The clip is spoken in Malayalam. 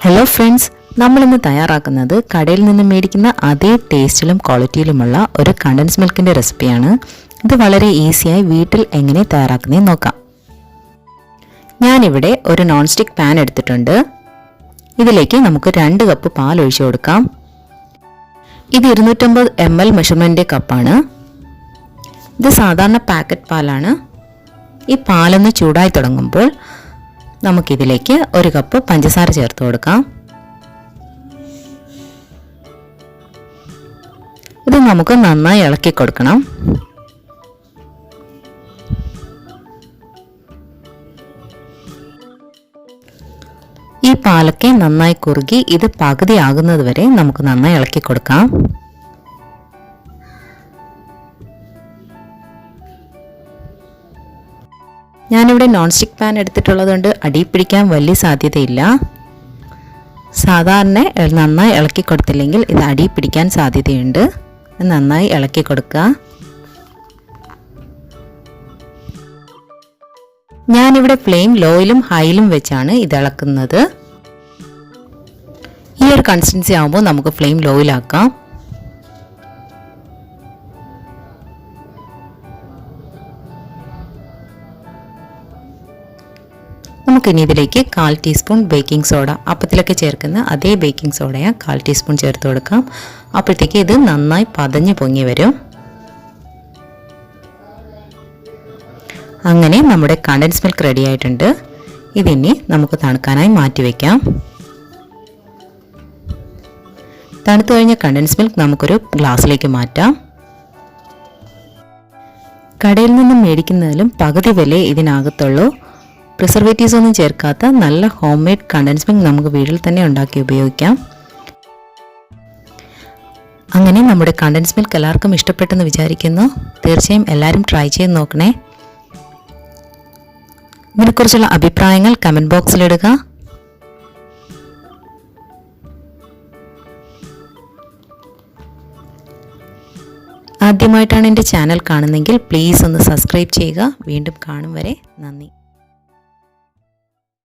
ഹലോ ഫ്രണ്ട്സ്, നമ്മളിന്ന് തയ്യാറാക്കുന്നത് കടയിൽ നിന്ന് മേടിക്കുന്ന അതേ ടേസ്റ്റിലും ക്വാളിറ്റിയിലുമുള്ള ഒരു കണ്ടൻസ് മിൽക്കിൻ്റെ റെസിപ്പിയാണ്. ഇത് വളരെ ഈസിയായി വീട്ടിൽ എങ്ങനെ തയ്യാറാക്കുന്നതെന്ന് നോക്കാം. ഞാനിവിടെ ഒരു നോൺ സ്റ്റിക്ക് പാൻ എടുത്തിട്ടുണ്ട്. ഇതിലേക്ക് നമുക്ക് 2 കപ്പ് പാൽ ഒഴിച്ചു കൊടുക്കാം. ഇത് 250 ml മെഷർമെൻറ്റ് കപ്പാണ്. ഇത് സാധാരണ പാക്കറ്റ് പാലാണ്. ഈ പാലൊന്ന് ചൂടായി തുടങ്ങുമ്പോൾ നമുക്കിതിലേക്ക് 1 കപ്പ് പഞ്ചസാര ചേർത്ത് കൊടുക്കാം. ഇത് നമുക്ക് നന്നായി ഇളക്കി കൊടുക്കണം. ഈ പാലൊക്കെ നന്നായി കുറുകി ഇത് പകുതി ആകുന്നത് വരെ നമുക്ക് നന്നായി ഇളക്കി കൊടുക്കാം. ഞാനിവിടെ നോൺ സ്റ്റിക്ക് പാൻ എടുത്തിട്ടുള്ളതുകൊണ്ട് അടി പിടിക്കാൻ വലിയ സാധ്യതയില്ല. സാധാരണ നന്നായി ഇളക്കി കൊടുത്തില്ലെങ്കിൽ ഇത് അടി പിടിക്കാൻ സാധ്യതയുണ്ട്. നന്നായി ഇളക്കി കൊടുക്കുക. ഞാനിവിടെ ഫ്ലെയിം ലോയിലും ഹൈയിലും വെച്ചാണ് ഇത് ഇളക്കുന്നത്. ഈ ഒരു കൺസിസ്റ്റൻസി ആകുമ്പോൾ നമുക്ക് ഫ്ലെയിം ലോയിലാക്കാം. നമുക്കിനി ഇതിലേക്ക് 1/4 ടീസ്പൂൺ ബേക്കിംഗ് സോഡ, അപ്പത്തിലൊക്കെ ചേർക്കുന്ന അതേ ബേക്കിംഗ് സോഡയാണ് 1/4 ടീസ്പൂൺ ചേർത്ത് കൊടുക്കാം. അപ്പോഴത്തേക്ക് ഇത് നന്നായി പതഞ്ഞ് പൊങ്ങി വരും. അങ്ങനെ നമ്മുടെ കണ്ടൻസ് മിൽക്ക് റെഡി ആയിട്ടുണ്ട്. ഇതിനി നമുക്ക് തണുക്കാനായി മാറ്റി വയ്ക്കാം. തണുത്തു കഴിഞ്ഞ കണ്ടൻസ് മിൽക്ക് നമുക്കൊരു ഗ്ലാസ്സിലേക്ക് മാറ്റാം. കടയിൽ നിന്നും മേടിക്കുന്നതിലും പകുതി വില ഇതിനകത്തുള്ളൂ. പ്രിസർവേറ്റീവ്സ് ഒന്നും ചേർക്കാത്ത നല്ല ഹോം മെയ്ഡ് കണ്ടൻസ് മിൽക്ക് നമുക്ക് വീട്ടിൽ തന്നെ ഉണ്ടാക്കി ഉപയോഗിക്കാം. അങ്ങനെ നമ്മുടെ കണ്ടൻസ് മിൽക്ക് എല്ലാവർക്കും ഇഷ്ടപ്പെട്ടെന്ന് വിചാരിക്കുന്നു. തീർച്ചയായും എല്ലാവരും ട്രൈ ചെയ്ത് നോക്കണേ. ഇതിനെക്കുറിച്ചുള്ള അഭിപ്രായങ്ങൾ കമൻറ്റ് ബോക്സിലിടുക. ആദ്യമായിട്ടാണ് എൻ്റെ ചാനൽ കാണുന്നതെങ്കിൽ പ്ലീസ് ഒന്ന് സബ്സ്ക്രൈബ് ചെയ്യുക. വീണ്ടും കാണും വരെ നന്ദി.